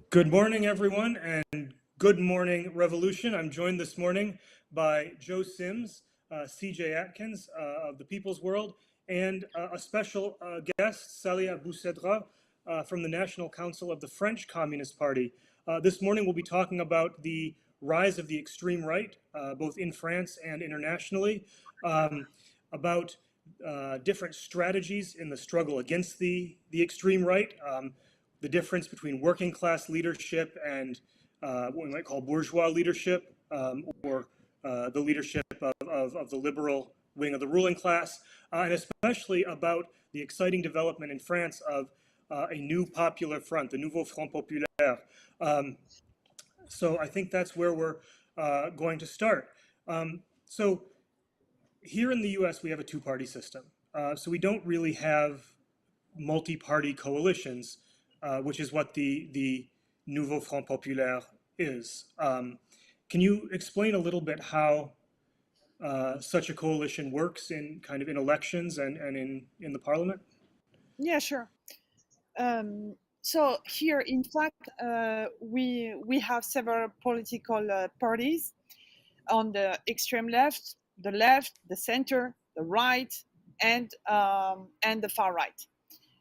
Good morning, everyone, and good morning, Revolution. I'm joined this morning by Joe Sims, CJ Atkins of the People's World, and a special guest, Salia Boussedra, from the National Council of the French Communist Party. This morning, we'll be talking about the rise of the extreme right, both in France and internationally, about different strategies in the struggle against the extreme right. The difference between working class leadership and what we might call bourgeois leadership, or the leadership of the liberal wing of the ruling class, and especially about the exciting development in France of a new popular front, the Nouveau Front Populaire. So I think that's where we're going to start. So here in the US, we have a two-party system. So we don't really have multi-party coalitions, which is what the Nouveau Front Populaire is. Can you explain a little bit how such a coalition works in kind of in elections and in the parliament? Yeah, sure. So here, in fact, we have several political parties on the extreme left, the center, the right, and the far right.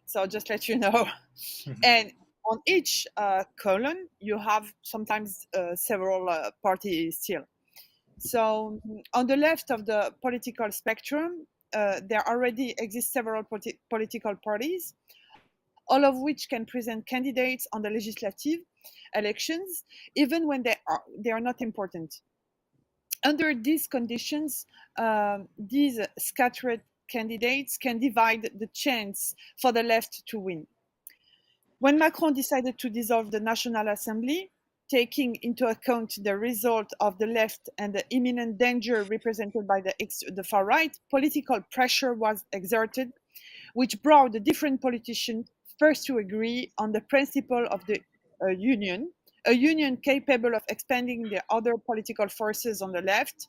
So just let you know, and on each column you have sometimes several parties still. So on the left of the political spectrum, there already exist several political parties, all of which can present candidates on the legislative elections, even when they are not important. Under these conditions, these scattered candidates can divide the chance for the left to win. When Macron decided to dissolve the National Assembly, taking into account the result of the left and the imminent danger represented by the far right, political pressure was exerted, which brought the different politicians first to agree on the principle of the union, a union capable of expanding the other political forces on the left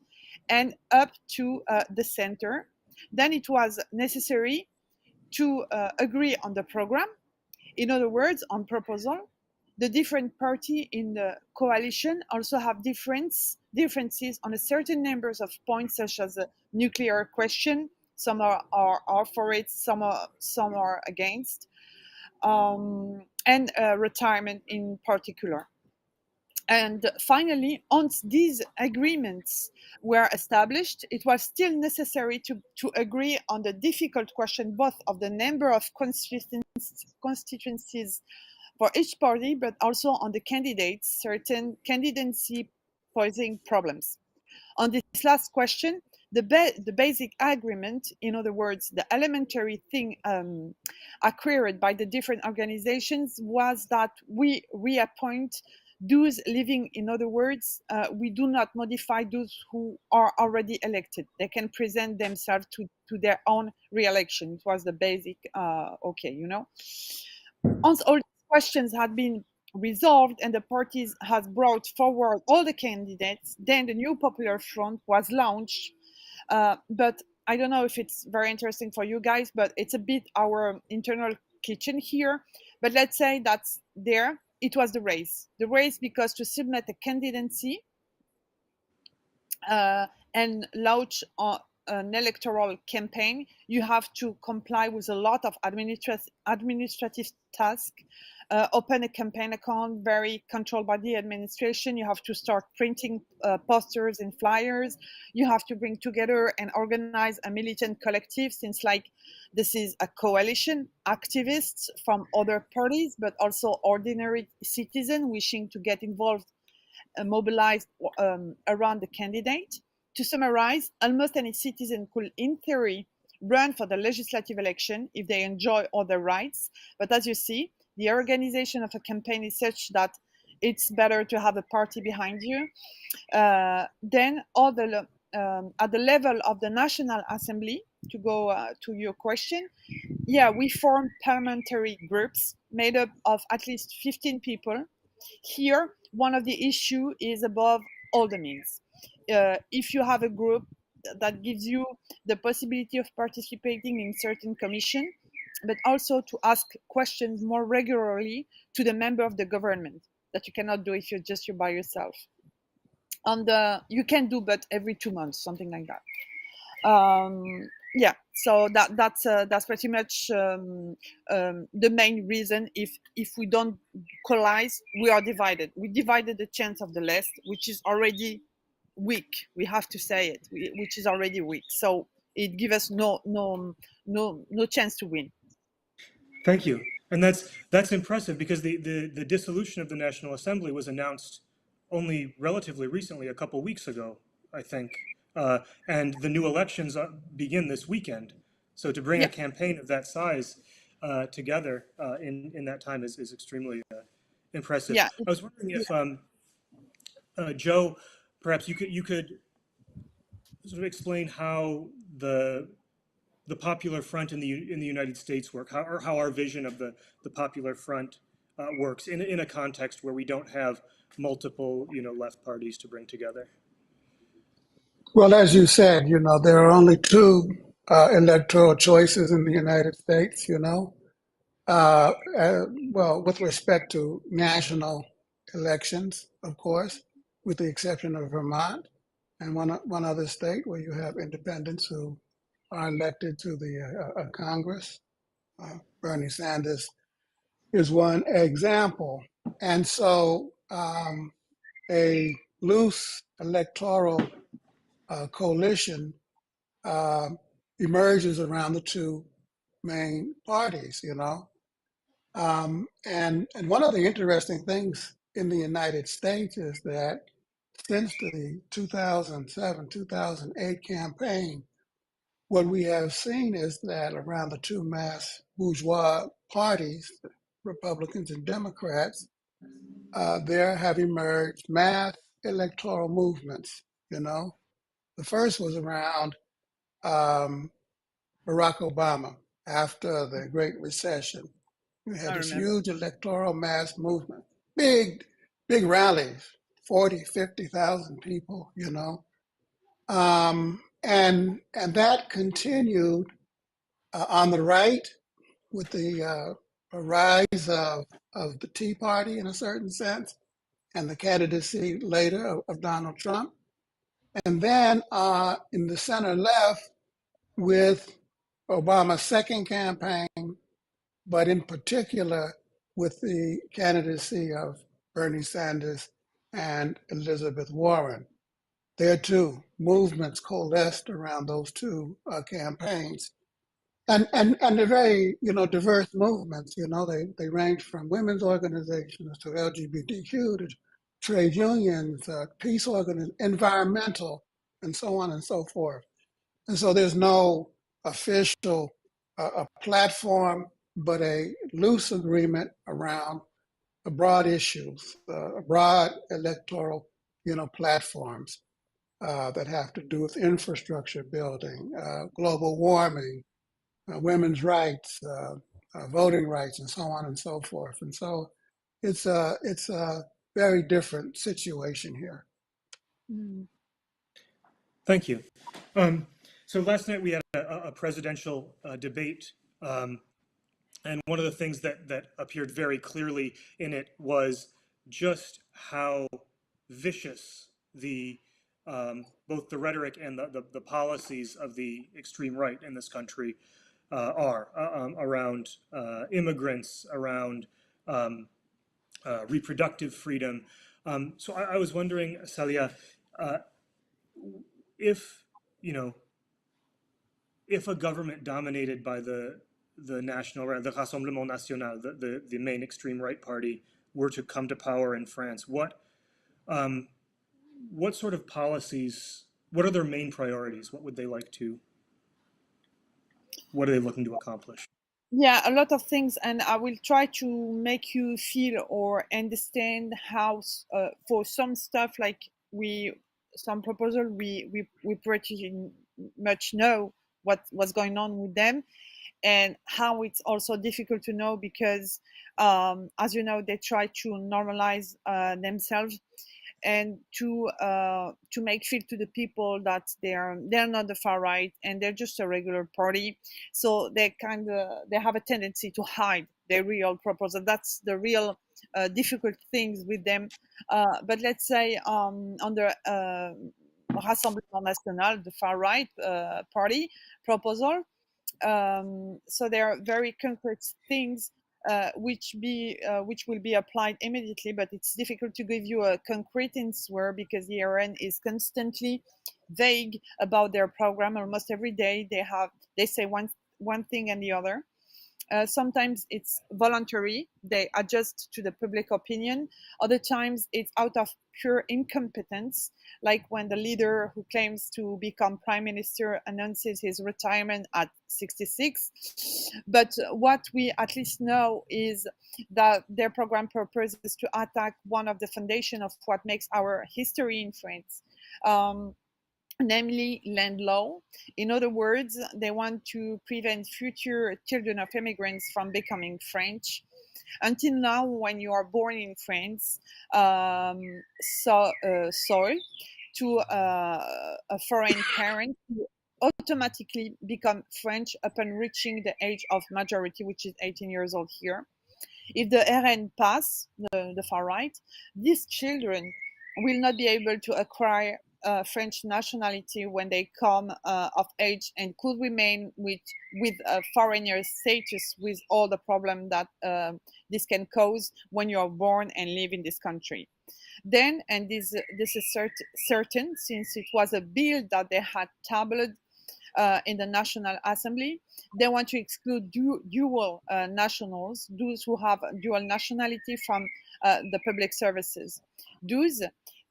and up to the center. Then it was necessary to agree on the program, in other words, on proposal. The different party in the coalition also have differences on a certain numbers of points, such as the nuclear question. Some are for it, some are against, and retirement in particular. And finally, once these agreements were established, it was still necessary to agree on the difficult question both of the number of constituencies for each party, but also on the candidates, certain candidacy posing problems. On this last question, the basic agreement, in other words, the elementary thing acquired by the different organizations, was that we reappoint those living. In other words, we do not modify those who are already elected. They can present themselves to their own re-election. It was the basic, Once all these questions had been resolved and the parties has brought forward all the candidates, then the new Popular Front was launched. But I don't know if it's very interesting for you guys, but it's a bit our internal kitchen here. But let's say that's there. It was the race. The race because to submit a candidacy and launch an electoral campaign, you have to comply with a lot of administrative tasks. Open a campaign account, very controlled by the administration. You have to start printing posters and flyers. You have to bring together and organize a militant collective, since this is a coalition, activists from other parties, but also ordinary citizens wishing to get involved, mobilized around the candidate. To summarize, almost any citizen could, in theory, run for the legislative election if they enjoy all the rights. But as you see, the organization of a campaign is such that it's better to have a party behind you. Then, at the level of the National Assembly, to go to your question, we form parliamentary groups made up of at least 15 people. Here, one of the issue is above all the means. If you have a group that gives you the possibility of participating in certain commission, but also to ask questions more regularly to the member of the government. that you cannot do if you're by yourself. And you can do, but every 2 months, something like that. Yeah, so that's pretty much the main reason. If we don't collide, we are divided. We divided the chance of the left, which is already weak. We have to say it, which is already weak. So it gives us no chance to win. Thank you. And that's impressive because the dissolution of the National Assembly was announced only relatively recently, a couple weeks ago, I think. And the new elections begin this weekend. So to bring Yeah, a campaign of that size together in that time is extremely impressive. yeah, I was wondering yeah. if Joe, perhaps you could sort of explain how the Popular Front in the United States work, or how our vision of the Popular Front works in a context where we don't have multiple, left parties to bring together. Well, as you said, there are only two electoral choices in the United States, well, with respect to national elections, of course, with the exception of Vermont and one other state where you have independents who are elected to the Congress. Bernie Sanders is one example. And so a loose electoral coalition uh, emerges around the two main parties, and one of the interesting things in the United States is that since the 2007 2008 campaign, what we have seen is that around the two mass bourgeois parties, Republicans and Democrats, there have emerged mass electoral movements. The first was around um, Barack Obama after the Great Recession. We I had this remember. huge electoral mass movement, big, big rallies, 40, 50,000 people, and that continued on the right with the rise of the Tea Party in a certain sense and the candidacy later of Donald Trump. And then in the center left with Obama's second campaign, but in particular with the candidacy of Bernie Sanders and Elizabeth Warren. There too, movements coalesced around those two campaigns. And they're very, diverse movements. They range from women's organizations to LGBTQ to trade unions, peace organizations, environmental, and so on and so forth. And so there's no official a platform, but a loose agreement around the broad issues, broad electoral, platforms that have to do with infrastructure building, global warming, women's rights, voting rights, and so on and so forth. And so it's a very different situation here. Mm. Thank you. So last night we had a presidential debate, and one of the things that appeared very clearly in it was just how vicious both the rhetoric and the policies of the extreme right in this country are around immigrants, around um, reproductive freedom. So I was wondering, Salia, uh, if you know if a government dominated by the the Rassemblement National, the main extreme right party, were to come to power in France, um, what sort of policies? What are their main priorities? What are they looking to accomplish? Yeah, a lot of things, and I will try to make you feel or understand how for some stuff like some proposal we pretty much know what's going on with them, and how it's also difficult to know because as you know they try to normalize themselves and to make feel to the people that they're not the far right and they're just a regular party. So they have a tendency to hide their real proposal. That's the real difficult things with them. But let's say under Rassemblement National, the far right party proposal. So there are very concrete things which will be applied immediately, but it's difficult to give you a concrete answer because the RN is constantly vague about their program. Almost every day they say one thing and the other. Sometimes it's voluntary, they adjust to the public opinion. Other times it's out of pure incompetence, like when the leader who claims to become prime minister announces his retirement at 66. But what we at least know is that their program purpose is to attack one of the foundation of what makes our history in France. Namely land law. In other words, they want to prevent future children of immigrants from becoming French. Until now, when you are born in France, soil to a foreign parent, you automatically become French upon reaching the age of majority, which is 18 years old here. If the RN pass, the far right, these children will not be able to acquire French nationality when they come of age and could remain with a foreigner status with all the problem that this can cause when you are born and live in this country. Then, and this is certain, since it was a bill that they had tabled in the National Assembly, they want to exclude dual nationals, those who have dual nationality from the public services. Those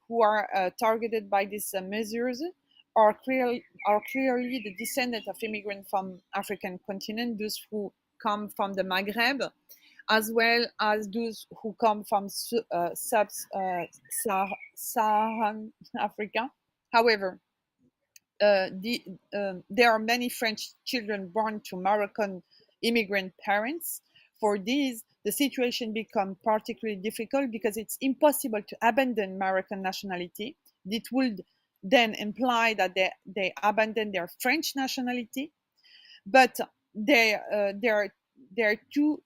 who are targeted by these measures are clearly the descendants of immigrants from African continent, those who come from the Maghreb, as well as those who come from sub-Saharan Africa. However, there are many French children born to Moroccan immigrant parents. For these, the situation becomes particularly difficult because it's impossible to abandon Moroccan nationality. It would then imply that they abandon their French nationality, but they're too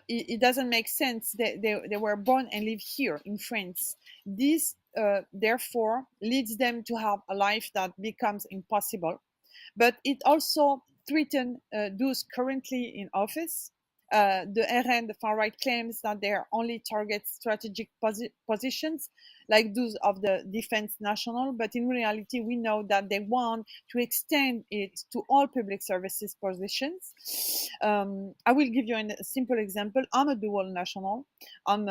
it doesn't make sense. They were born and live here in France. This therefore leads them to have a life that becomes impossible. But it also threatens those currently in office. The RN, the far right, claims that they only target strategic positions like those of the Defense National, but in reality, we know that they want to extend it to all public services positions. I will give you a simple example. I'm a dual national. I'm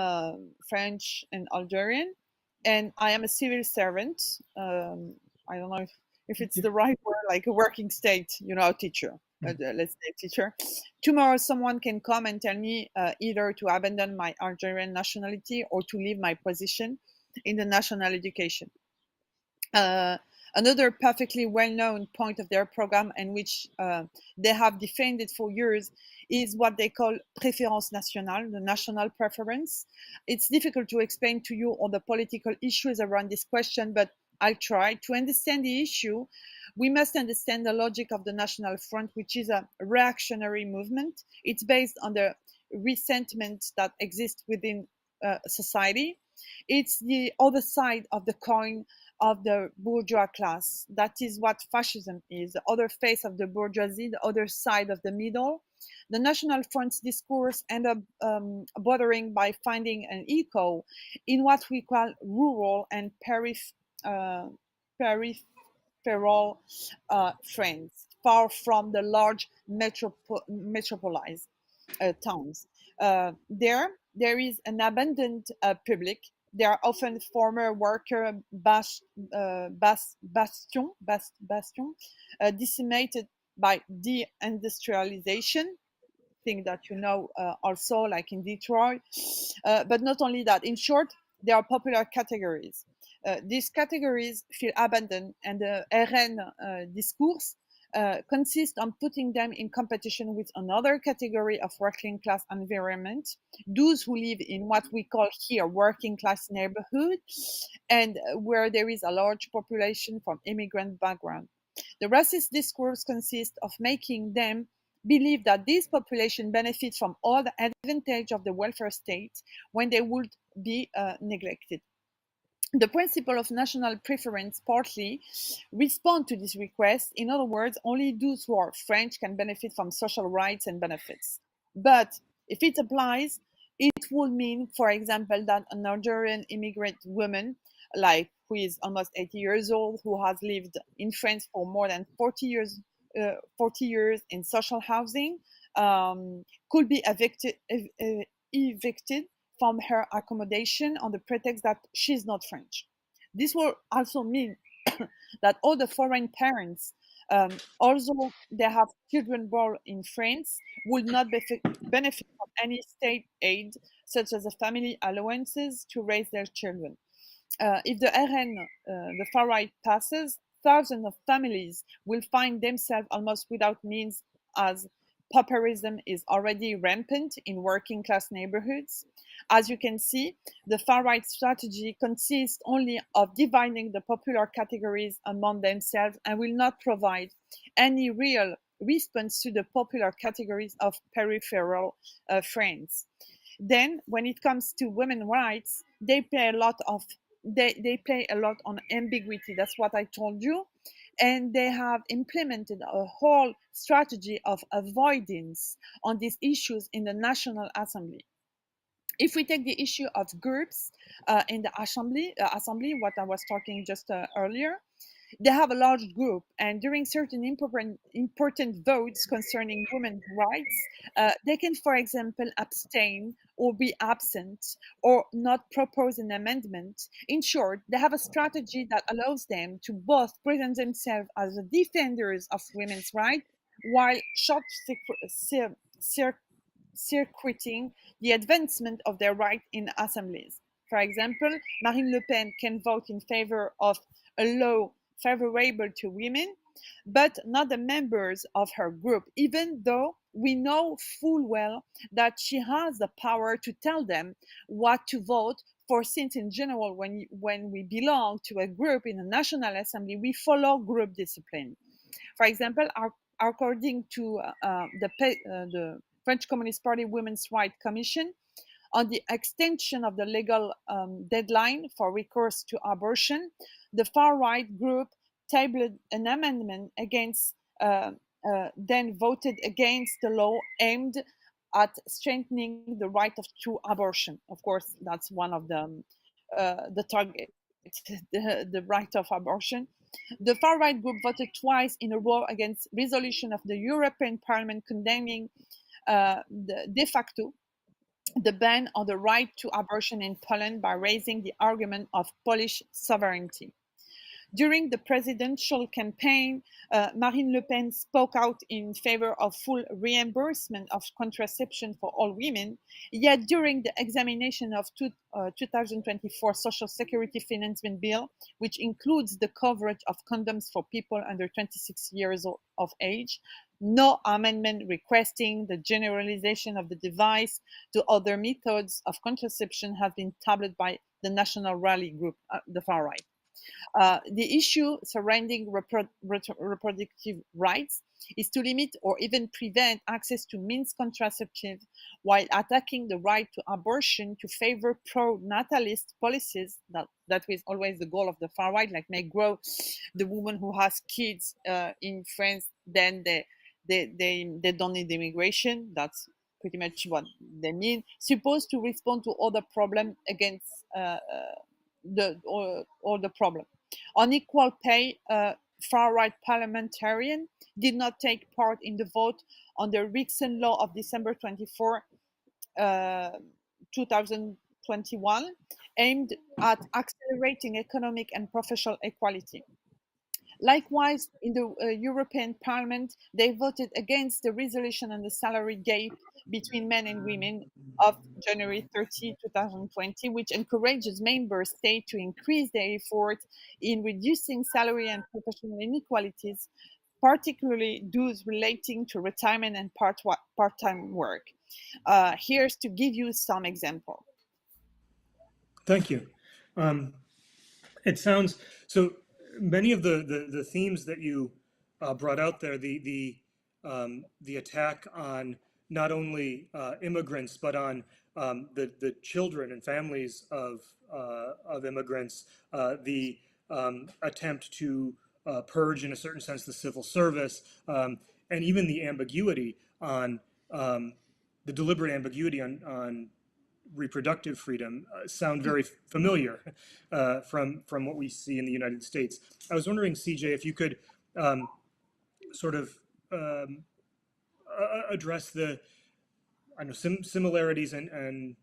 French and Algerian, and I am a civil servant. I don't know if it's the right word, like a working state, a teacher. Let's say teacher. Tomorrow, someone can come and tell me either to abandon my Algerian nationality or to leave my position in the national education. Another perfectly well-known point of their program, and which they have defended for years, is what they call préférence nationale, the national preference. It's difficult to explain to you all the political issues around this question, but I'll try. To understand the issue, we must understand the logic of the National Front, which is a reactionary movement. It's based on the resentment that exists within society. It's the other side of the coin of the bourgeois class. That is what fascism is, the other face of the bourgeoisie, the other side of the middle. The National Front's discourse ended up bordering by finding an echo in what we call rural and peripheral France, far from the large metropolized towns. There is an abandoned public. They are often former worker bastion, decimated by deindustrialization. Thing that also, like in Detroit. But not only that. In short, there are popular categories. These categories feel abandoned, and the RN discourse consists on putting them in competition with another category of working class environment, those who live in what we call here working class neighborhood, and where there is a large population from immigrant background. The racist discourse consists of making them believe that this population benefits from all the advantage of the welfare state when they would be neglected. The principle of national preference partly respond to this request. In other words, only those who are French can benefit from social rights and benefits. But if it applies, it would mean, for example, that an Algerian immigrant woman, like who is almost 80 years old, who has lived in France for more than 40 years in social housing, could be evicted from her accommodation on the pretext that she's not French. This will also mean that all the foreign parents, although they have children born in France, would not benefit from any state aid, such as the family allowances to raise their children. If the RN, the far right, passes, thousands of families will find themselves almost without means, as pauperism is already rampant in working class neighborhoods. As you can see, the far right strategy consists only of dividing the popular categories among themselves and will not provide any real response to the popular categories of peripheral France. Then, when it comes to women's rights, they play a lot on ambiguity. That's what I told you. And they have implemented a whole strategy of avoidance on these issues in the National Assembly. If we take the issue of groups in the assembly, what I was talking just earlier, they have a large group, and during certain important votes concerning women's rights, they can, for example, abstain or be absent or not propose an amendment. In short, they have a strategy that allows them to both present themselves as the defenders of women's rights while circuiting the advancement of their right in assemblies. For example, Marine Le Pen can vote in favor of a law favorable to women, but not the members of her group, even though we know full well that she has the power to tell them what to vote for, since in general, when we belong to a group in the National Assembly, we follow group discipline. For example, according to the French Communist Party Women's Rights Commission, on the extension of the legal deadline for recourse to abortion, the far right group tabled an amendment against, then voted against the law aimed at strengthening the right to abortion. Of course, that's one of the target, the right of abortion. The far right group voted twice in a row against resolution of the European Parliament condemning de facto the ban on the right to abortion in Poland by raising the argument of Polish sovereignty. During the presidential campaign, Marine Le Pen spoke out in favor of full reimbursement of contraception for all women. Yet during the examination of 2024 Social Security Financement Bill, which includes the coverage of condoms for people under 26 years of age, no amendment requesting the generalization of the device to other methods of contraception has been tabled by the National Rally Group, the far right. The issue surrounding reproductive rights is to limit or even prevent access to means contraceptive while attacking the right to abortion to favor pro-natalist policies. That was always the goal of the far right, like make grow the woman who has kids in France, then they don't need immigration. That's pretty much what they mean. Supposed to respond to all the problem against all the problem. On equal pay, far-right parliamentarian did not take part in the vote on the recent law of December 24, 2021, aimed at accelerating economic and professional equality. Likewise, in the European Parliament, they voted against the resolution on the salary gap between men and women of January 30, 2020, which encourages member states to increase their effort in reducing salary and professional inequalities, particularly those relating to retirement and part-time work. Here's to give you some example. Thank you. It sounds so. Many of the themes that you brought out there, the the attack on not only immigrants but on the children and families of immigrants, the attempt to purge, in a certain sense, the civil service, and even the ambiguity on the deliberate ambiguity on reproductive freedom sound very familiar from what we see in the United States. I was wondering, CJ, if you could sort of address the similarities and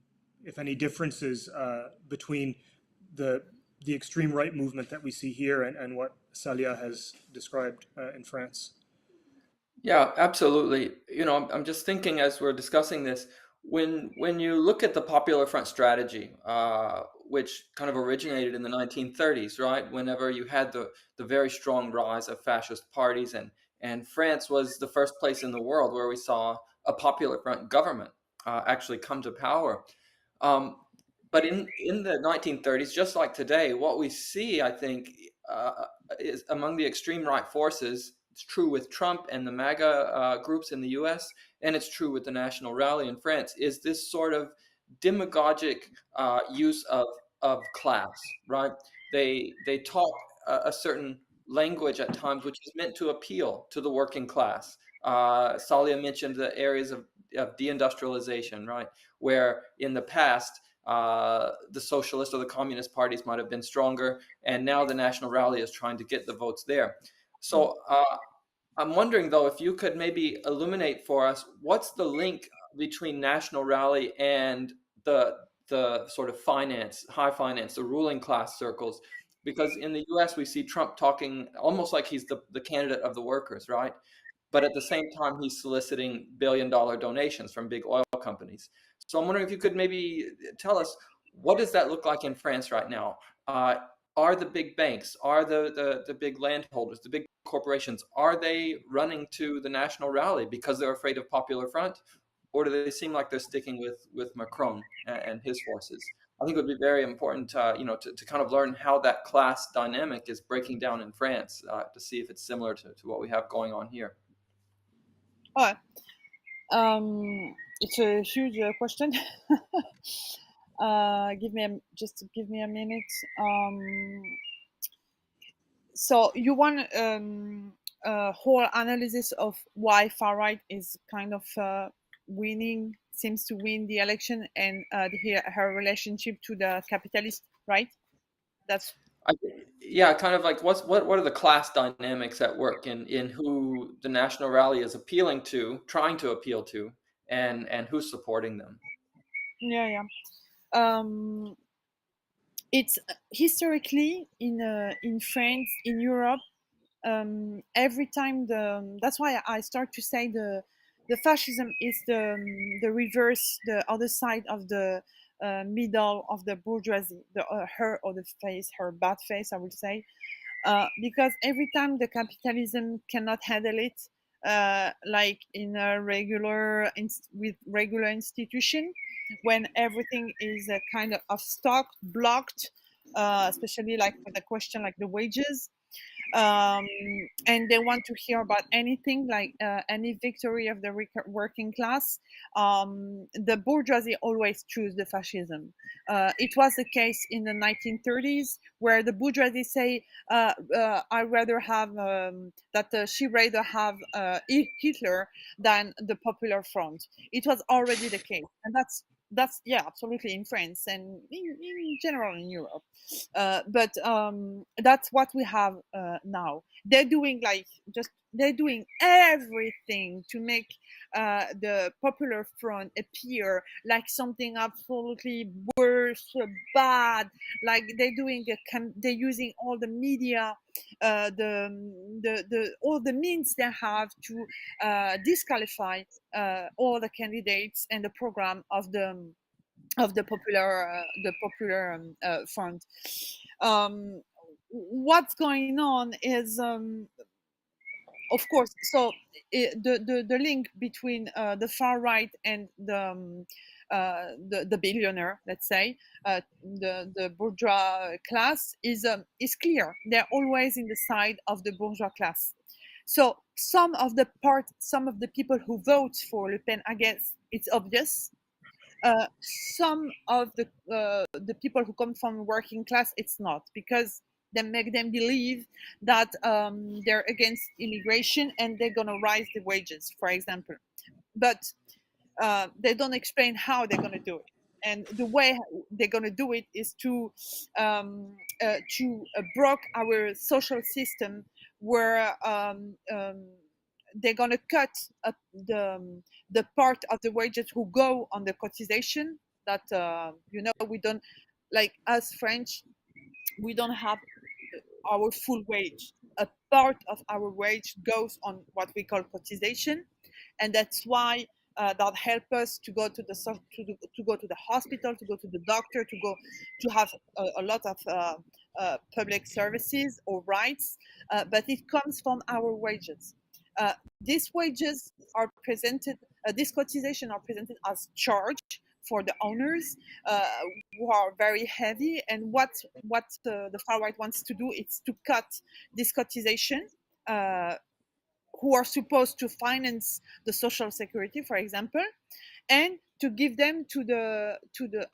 if any differences between the extreme right movement that we see here and what Salia has described in France. Yeah, absolutely. I'm just thinking as we're discussing this, when you look at the Popular Front strategy, which kind of originated in the 1930s, right? Whenever you had the very strong rise of fascist parties, and France was the first place in the world where we saw a Popular Front government actually come to power. Um, but in the 1930s, just like today, what we see, I think, is among the extreme right forces. It's true with Trump and the MAGA groups in the U.S., and it's true with the National Rally in France. Is this sort of demagogic use of class, right? They talk a certain language at times, which is meant to appeal to the working class. Salia mentioned the areas of deindustrialization, right, where in the past the socialist or the communist parties might have been stronger, and now the National Rally is trying to get the votes there. So I'm wondering, though, if you could maybe illuminate for us what's the link between National Rally and the sort of high finance, the ruling class circles, because in the U.S. we see Trump talking almost like he's the candidate of the workers, right? But at the same time, he's soliciting billion-dollar donations from big oil companies. So I'm wondering if you could maybe tell us, what does that look like in France right now? Are the big banks, are the big landholders, the big corporations, are they running to the National Rally because they're afraid of Popular Front? Or do they seem like they're sticking with Macron and his forces? I think it would be very important, to kind of learn how that class dynamic is breaking down in France, to see if it's similar to what we have going on here. Oh, it's a huge question. Give me a minute. So you want a whole analysis of why far right is kind of seems to win the election, and her relationship to the capitalist, right? That's Yeah, kind of like what are the class dynamics at work in who the National Rally is appealing to, trying to appeal to, and who's supporting them? yeah. It's historically in France, in Europe, every time that's why I start to say the fascism is the reverse, the other side of the middle of the bourgeoisie, her or the face, her bad face, I would say, because every time the capitalism cannot handle it, like in a with regular institution, when everything is a kind of stock blocked, especially like with the question like the wages, um, and they want to hear about anything like any victory of the working class. The bourgeoisie always choose the fascism. It was the case in the 1930s, where the bourgeoisie say, "I rather have she rather have Hitler than the Popular Front." It was already the case, and that's yeah, absolutely in France and in general in Europe. But that's what we have now. They're doing everything to make the Popular Front appear like something absolutely worse, bad. Like they're using all the media, the all the means they have to disqualify all the candidates and the program of the popular front. What's going on is of course, so the link between the far right and the billionaire, let's say, the bourgeois class is clear. They're always in the side of the bourgeois class. So some of the people who vote for Le Pen, I guess it's obvious. Some of the people who come from working class, it's not, because they make them believe that they're against immigration and they're gonna raise the wages, for example. But they don't explain how they're gonna do it. And the way they're gonna do it is to broke our social system, where they're gonna cut the part of the wages who go on the cotization. That we don't, like us French, we don't have our full wage. A part of our wage goes on what we call cotization, and that's why that help us to go to to go to the hospital, to go to the doctor, to have a lot of public services or rights. But it comes from our wages. Uh, these wages are presented. These cotization are presented as charge for the owners, uh, who are very heavy. And what the far right wants to do is to cut this cotization, uh, who are supposed to finance the social security, for example, and to give them to the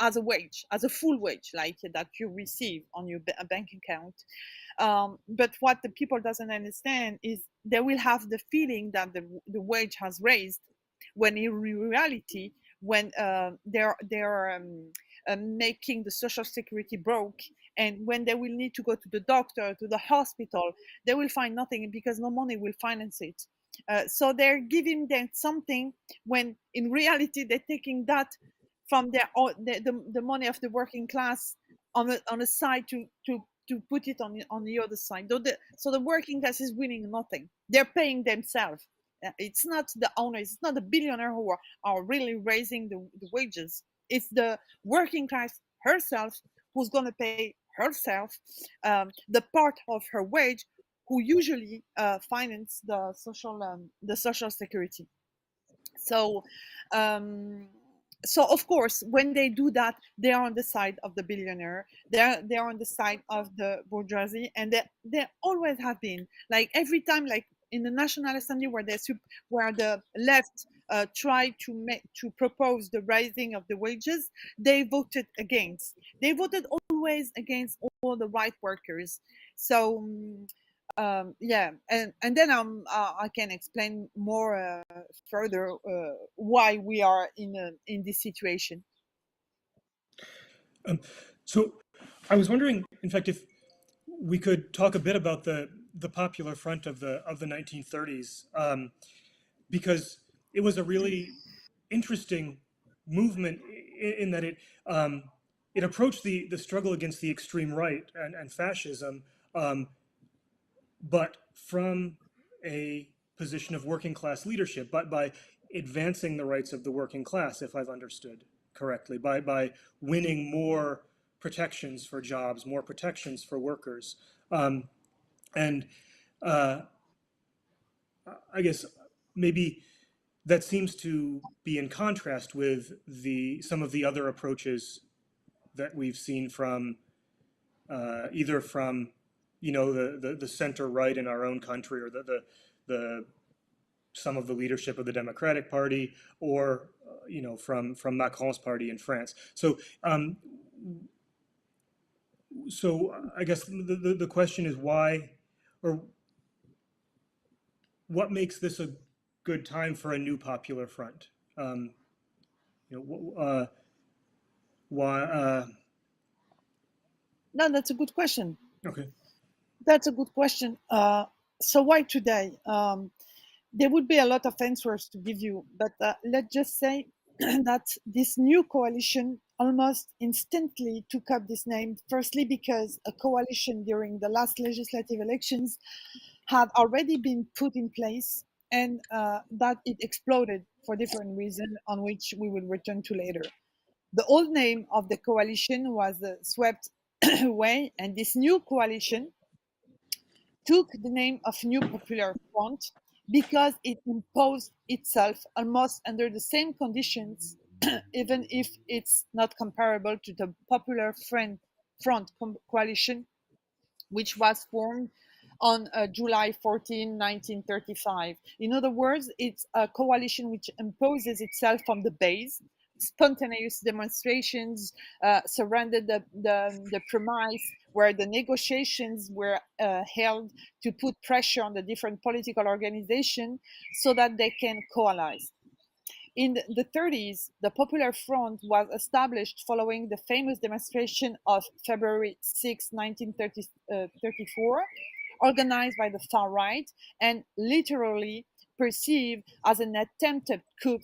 as a wage, as a full wage, like that you receive on your bank account. But what the people doesn't understand is they will have the feeling that the wage has raised, when in reality, when they're making the social security broke, and when they will need to go to the doctor, to the hospital, they will find nothing because no money will finance it. So they're giving them something, when in reality they're taking that from the money of the working class on a side to put it on the other side. So the working class is winning nothing. They're paying themselves. It's not the owners, it's not the billionaire who are really raising the wages. It's the working class herself who's going to pay herself the part of her wage, who usually finance the social security. So, um, so of course, when they do that, they are on the side of the billionaire. They're on the side of the bourgeoisie, and they always have been. Like every time, like in the National Assembly, where the left tried to propose the raising of the wages, they voted against. They voted always against all the right workers. So. Yeah, and then I can explain more further why we are in this situation. So I was wondering, in fact, if we could talk a bit about the Popular Front of the 1930s, because it was a really interesting movement in that it approached the struggle against the extreme right and fascism, um, but from a position of working class leadership, but by advancing the rights of the working class, if I've understood correctly, by winning more protections for jobs, more protections for workers. And uh, I guess maybe that seems to be in contrast with some of the other approaches that we've seen from either from the center right in our own country, or the some of the leadership of the Democratic Party, or from Macron's party in France. So I guess the question is why, or what makes this a good time for a new popular front? You know, why? No, that's a good question. Okay. That's a good question. So why today? There would be a lot of answers to give you, but let's just say that this new coalition almost instantly took up this name. Firstly, because a coalition during the last legislative elections had already been put in place, and that it exploded for different reasons, on which we will return to later. The old name of the coalition was swept away, and this new coalition took the name of New Popular Front because it imposed itself almost under the same conditions, even if it's not comparable to the Popular Front coalition, which was formed on July 14, 1935. In other words, it's a coalition which imposes itself from the base. Spontaneous demonstrations surrounded the premise where the negotiations were held to put pressure on the different political organizations so that they can coalesce. In the 30s, the Popular Front was established following the famous demonstration of February 6, 1934, organized by the far right and literally perceived as an attempted coup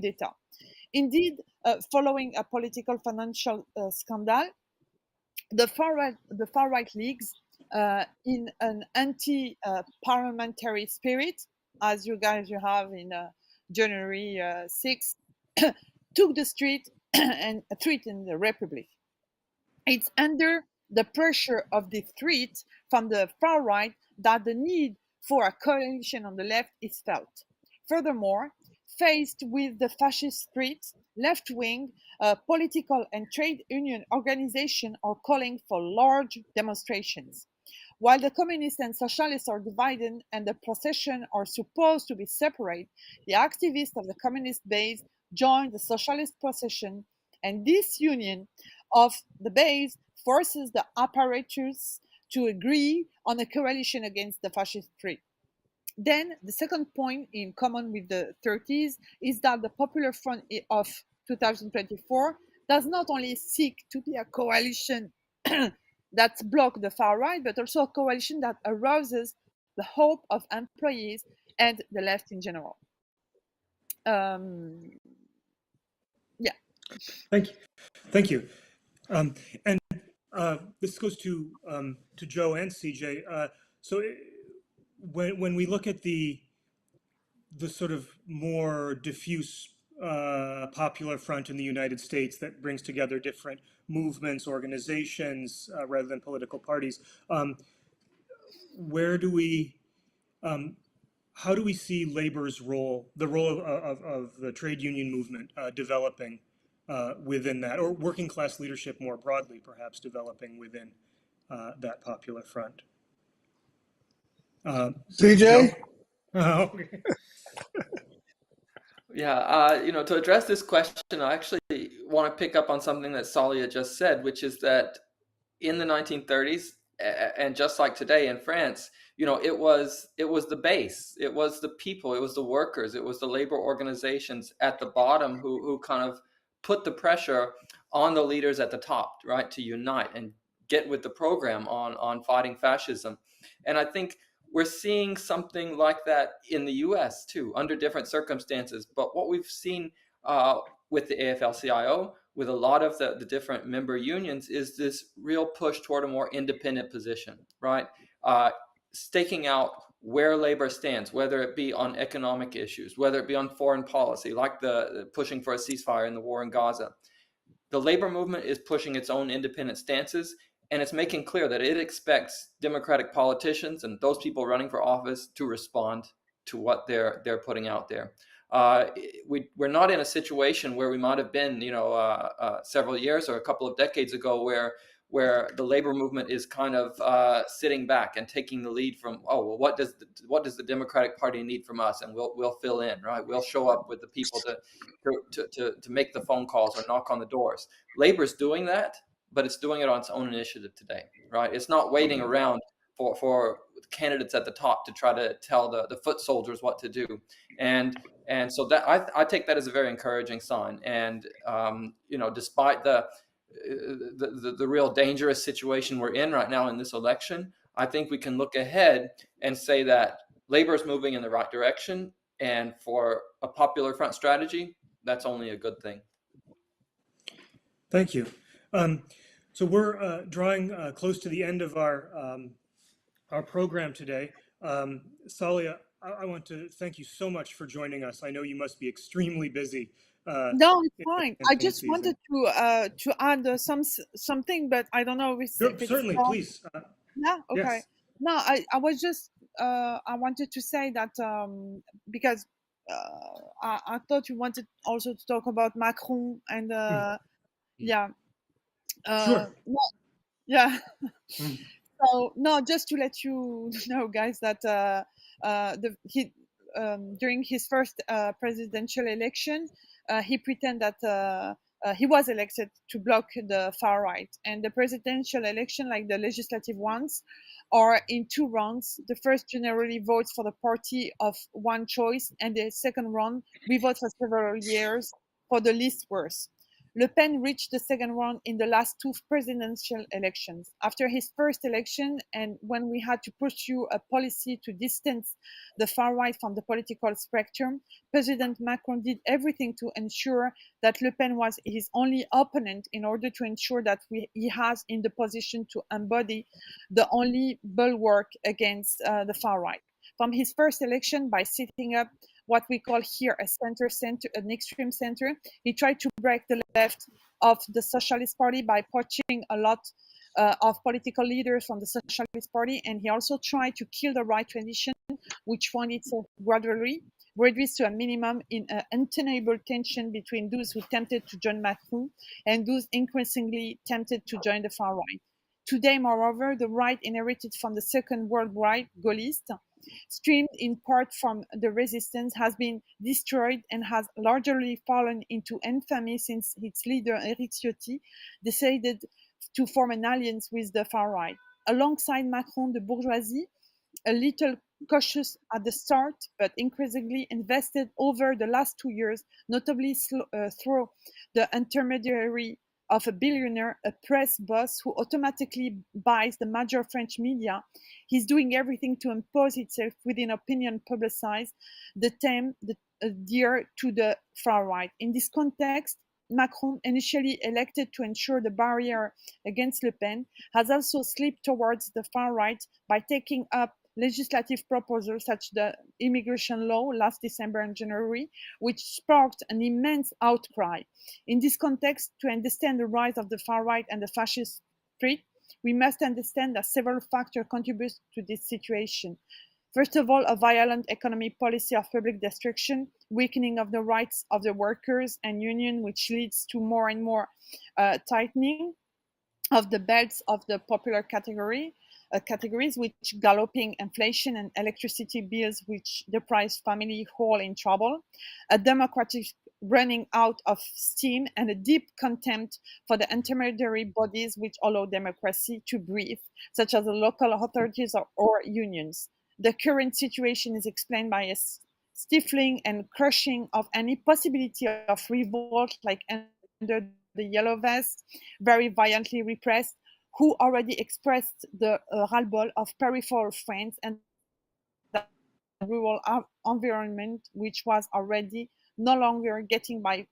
d'etat. Indeed, following a political financial scandal, the far right leagues, in an anti-parliamentary spirit, as you have in January 6th, took the street and threatened the Republic. It's under the pressure of the threat from the far right that the need for a coalition on the left is felt. Furthermore, faced with the fascist threat, left-wing political and trade union organizations are calling for large demonstrations. While the communists and socialists are divided and the procession are supposed to be separate, the activists of the communist base join the socialist procession, and this union of the base forces the apparatus to agree on a coalition against the fascist threat. Then, the second point in common with the 30s is that the Popular Front of 2024 does not only seek to be a coalition that blocks the far right, but also a coalition that arouses the hope of employees and the left in general. Yeah. Thank you. And this goes to Joe and CJ. So when we look at the sort of more diffuse popular front in the United States that brings together different movements, organizations, rather than political parties, where do we, how do we see labor's role, the role of the trade union movement developing within that, or working class leadership more broadly, perhaps developing within that popular front? CJ? Oh, okay. Yeah, to address this question, I actually want to pick up on something that Salia just said, which is that in the 1930s, and just like today in France, it was the base, it was the people, it was the workers, it was the labor organizations at the bottom who kind of put the pressure on the leaders at the top, right, to unite and get with the program on fighting fascism. And I think we're seeing something like that in the US too, under different circumstances. But what we've seen with the AFL-CIO, with a lot of the different member unions, is this real push toward a more independent position, right? Staking out where labor stands, whether it be on economic issues, whether it be on foreign policy, like the pushing for a ceasefire in the war in Gaza. The labor movement is pushing its own independent stances, and it's making clear that it expects democratic politicians and those people running for office to respond to what they're putting out there. We're not in a situation where we might have been, several years or a couple of decades ago, where the labor movement is kind of sitting back and taking the lead from, what does the Democratic Party need from us, and we'll fill in, right? We'll show up with the people to make the phone calls or knock on the doors. Labor's doing that, but it's doing it on its own initiative today, right? It's not waiting around for candidates at the top to try to tell the foot soldiers what to do. And so that I take that as a very encouraging sign. And despite the real dangerous situation we're in right now in this election, I think we can look ahead and say that labor is moving in the right direction. And for a popular front strategy, that's only a good thing. Thank you. So we're drawing close to the end of our program today. Salia, I want to thank you so much for joining us. I know you must be extremely busy. No, it's fine. I just wanted to add something, but I don't know if it's certainly, wrong. please. Yeah. Okay. Yes. No, I was just I wanted to say that because I thought you wanted also to talk about Macron and yeah. Sure. No, yeah. So no, just to let you know, guys, that during his first presidential election, he pretended that he was elected to block the far right, and the presidential election, like the legislative ones, are in two rounds. The first generally votes for the party of one choice, and the second round we vote for several years for the least worst. Le Pen reached the second round in the last two presidential elections. After his first election, and when we had to pursue a policy to distance the far right from the political spectrum, President Macron did everything to ensure that Le Pen was his only opponent in order to ensure that he has in the position to embody the only bulwark against the far right. From his first election, by setting up what we call here a center, an extreme center, he tried to break the left of the Socialist Party by poaching a lot of political leaders from the Socialist Party, and he also tried to kill the right tradition, which found itself gradually reduced to a minimum in an untenable tension between those who tempted to join Macron and those increasingly tempted to join the far right. Today, moreover, the right inherited from the Second World War Gaullist, streamed in part from the resistance, has been destroyed and has largely fallen into infamy since its leader, Éric Ciotti, decided to form an alliance with the far right. Alongside Macron, the bourgeoisie, a little cautious at the start, but increasingly invested over the last 2 years, notably through the intermediary of a billionaire, a press boss who automatically buys the major French media, he's doing everything to impose itself within opinion publicized, the theme dear to the far right. In this context, Macron, initially elected to ensure the barrier against Le Pen, has also slipped towards the far right by taking up legislative proposals such as the immigration law last December and January, which sparked an immense outcry. In this context, to understand the rise of the far right and the fascist street, we must understand that several factors contribute to this situation. First of all, a violent economic policy of public destruction, weakening of the rights of the workers and union, which leads to more and more tightening of the belts of the popular categories, which galloping inflation and electricity bills, which deprive family whole in trouble, a democratic running out of steam, and a deep contempt for the intermediary bodies which allow democracy to breathe, such as the local authorities or unions. The current situation is explained by a stifling and crushing of any possibility of revolt, like under the Yellow Vest, very violently repressed, who already expressed the ras-le-bol of peripheral France and the rural environment, which was already no longer getting by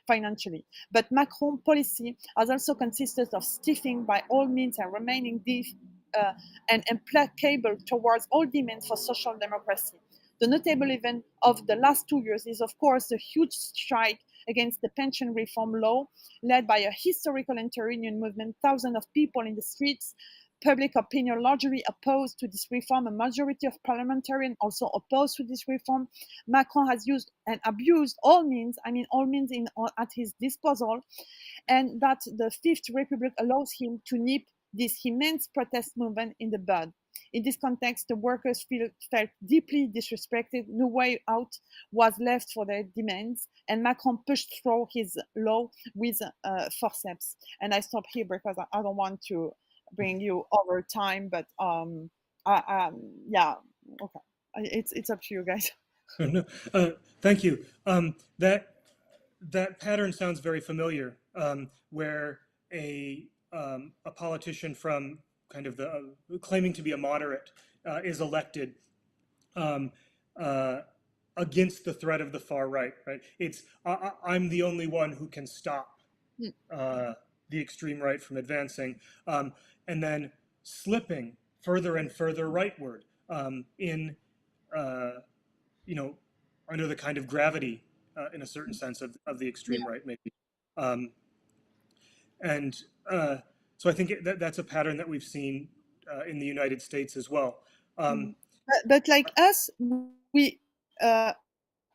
financially. But Macron policy has also consisted of stiffing by all means and remaining deaf and implacable towards all demands for social democracy. The notable event of the last 2 years is, of course, the huge strike against the pension reform law, led by a historical inter-union movement, thousands of people in the streets, public opinion largely opposed to this reform, a majority of parliamentarians also opposed to this reform. Macron has used and abused all means, at his disposal, and that the Fifth Republic allows him to nip this immense protest movement in the bud. In this context, the workers felt deeply disrespected. No way out was left for their demands, and Macron pushed through his law with forceps. And I stop here because I don't want to bring you over time, but yeah, okay, it's up to you guys. No, thank you. That pattern sounds very familiar, where a politician from kind of the claiming to be a moderate is elected against the threat of the far right. Right? It's I'm the only one who can stop the extreme right from advancing, and then slipping further and further rightward in under the kind of gravity, in a certain sense, of the extreme right, maybe. And so I think that's a pattern that we've seen in the United States as well. But like us, we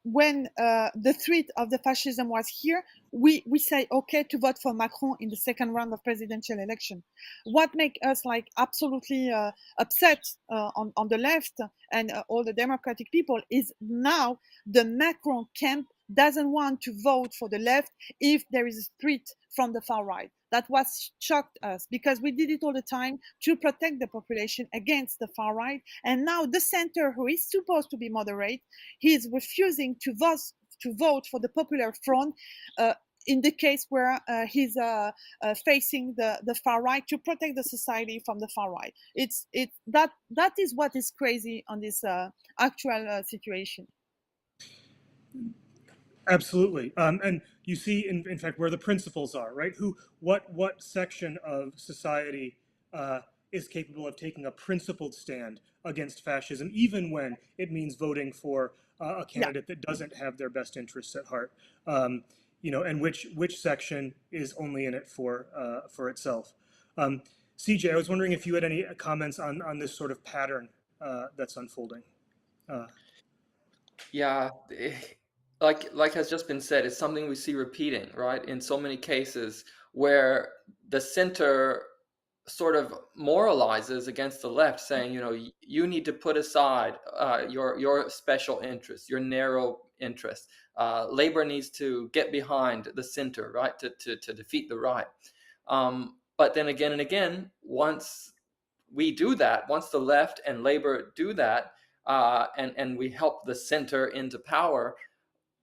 when the threat of the fascism was here, we say okay to vote for Macron in the second round of presidential election. What make us like absolutely upset on the left and all the democratic people is now the Macron camp doesn't want to vote for the left if there is a threat from the far right. That was shocked us because we did it all the time to protect the population against the far right, and now the center, who is supposed to be moderate, he is refusing to vote for the Popular Front in the case where he's facing the far right to protect the society from the far right. That is what is crazy on this actual situation. Absolutely. And you see, in fact, where the principles are, right? What section of society is capable of taking a principled stand against fascism, even when it means voting for a Yeah. candidate that doesn't have their best interests at heart? And which section is only in it for itself? CJ, I was wondering if you had any comments on this sort of pattern that's unfolding. Yeah, like has just been said, it's something we see repeating, right? In so many cases where the center sort of moralizes against the left, saying, you need to put aside your special interests, your narrow interests. Labor needs to get behind the center, right, to defeat the right. But then again and again, once we do that, once the left and labor do that, and we help the center into power,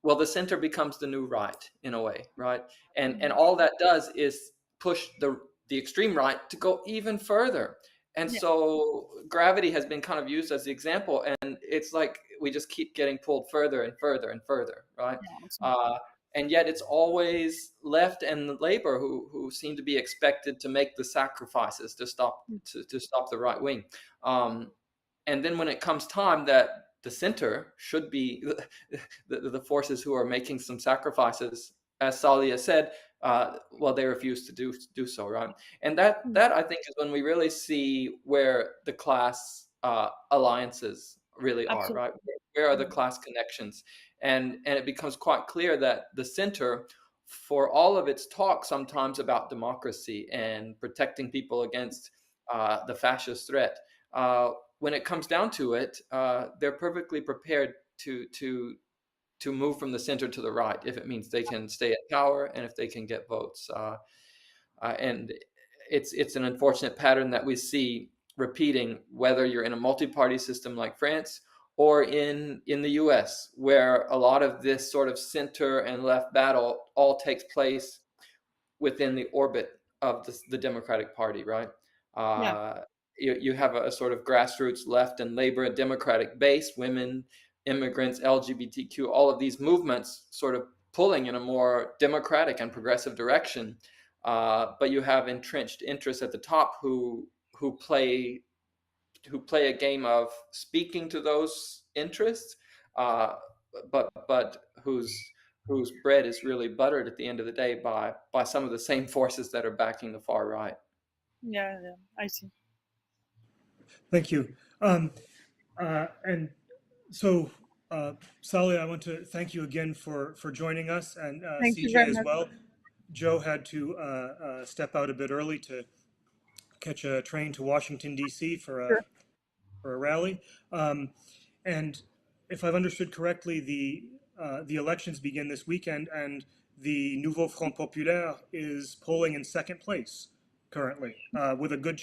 well, the center becomes the new right in a way, right? And all that does is push the extreme right to go even further. And Yeah. so gravity has been kind of used as the example, and it's like we just keep getting pulled further and further and further, right? And yet it's always left and the labor who seem to be expected to make the sacrifices to stop the right wing. And then when it comes time that the center should be the forces who are making some sacrifices, as Salia said, well, they refuse to do so, right? And that I think is when we really see where the class alliances really are, Absolutely. right? Where are the class connections? And it becomes quite clear that the center, for all of its talk sometimes about democracy and protecting people against the fascist threat, when it comes down to it, they're perfectly prepared to move from the center to the right if it means they can stay at power and if they can get votes. And it's an unfortunate pattern that we see repeating, whether you're in a multi-party system like France or in the US, where a lot of this sort of center and left battle all takes place within the orbit of the Democratic Party, right? Yeah. You have a sort of grassroots left and labor and democratic base, women, immigrants, LGBTQ, all of these movements sort of pulling in a more democratic and progressive direction. But you have entrenched interests at the top who play a game of speaking to those interests, but whose bread is really buttered at the end of the day by some of the same forces that are backing the far right. Yeah, I see. Thank you. And so, Sally, I want to thank you again for joining us, and Thank you CJ very as much. well. Joe had to step out a bit early to catch a train to Washington D.C. for Sure. a rally. And if I've understood correctly, the elections begin this weekend, and the Nouveau Front Populaire is polling in second place currently, with good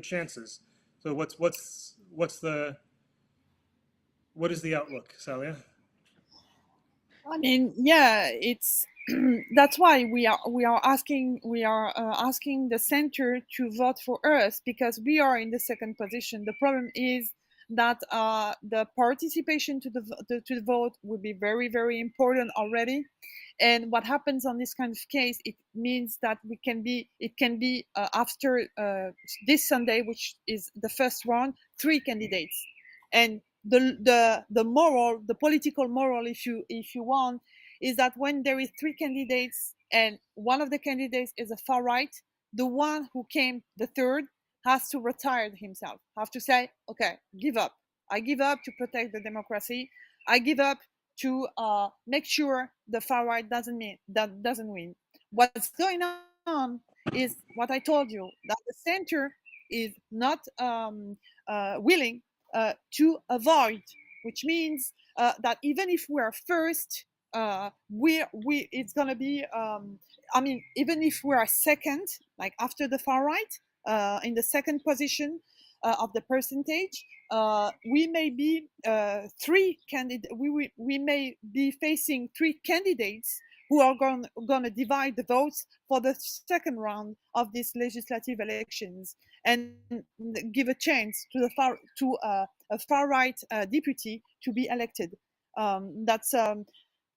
chances. So what is the outlook, Salia? I mean, yeah, it's that's why we are asking asking the center to vote for us because we are in the second position. The problem is that the participation to the vote would be very very important already, and what happens on this kind of case, it means that it can be after this Sunday, which is the first round, 3 candidates, and the political moral, if you want, is that when there is 3 candidates and one of the candidates is a far right, the one who came the third has to retire himself, have to say, okay, give up. I give up to protect the democracy. I give up to make sure the far right doesn't win. What's going on is what I told you, that the center is not willing to avoid, which means that even if we are first, we it's gonna be. I mean, even if we are second, like after the far right, in the second position of the percentage, we may be we may be facing three candidates who are going to divide the votes for the second round of these legislative elections and give a chance to a far right deputy to be elected.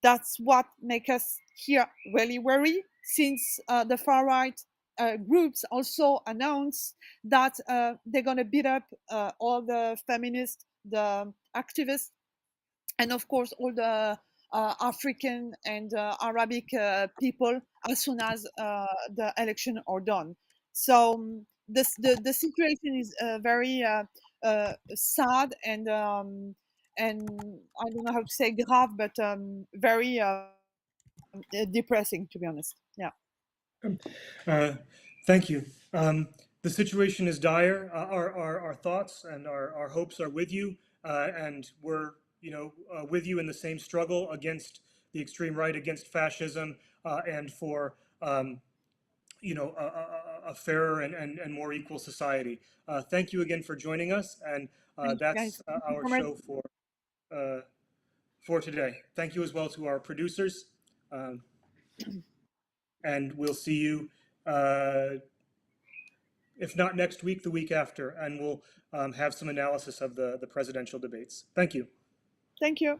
That's what makes us here really worry, since the far right groups also announce that they're going to beat up all the feminists, the activists, and of course all the African and Arabic people as soon as the election are done. So the situation is very sad and I don't know how to say grave, but very depressing, to be honest. Yeah. Uh, Thank you. The situation is dire. Our thoughts and our hopes are with you, and we're with you in the same struggle against the extreme right, against fascism, and for a fairer and more equal society. Thank you again for joining us, and Thank you, that's guys. Thank you our so much. show for today. Thank you as well to our producers, and we'll see you. If not next week, the week after, and we'll have some analysis of the presidential debates. Thank you. Thank you.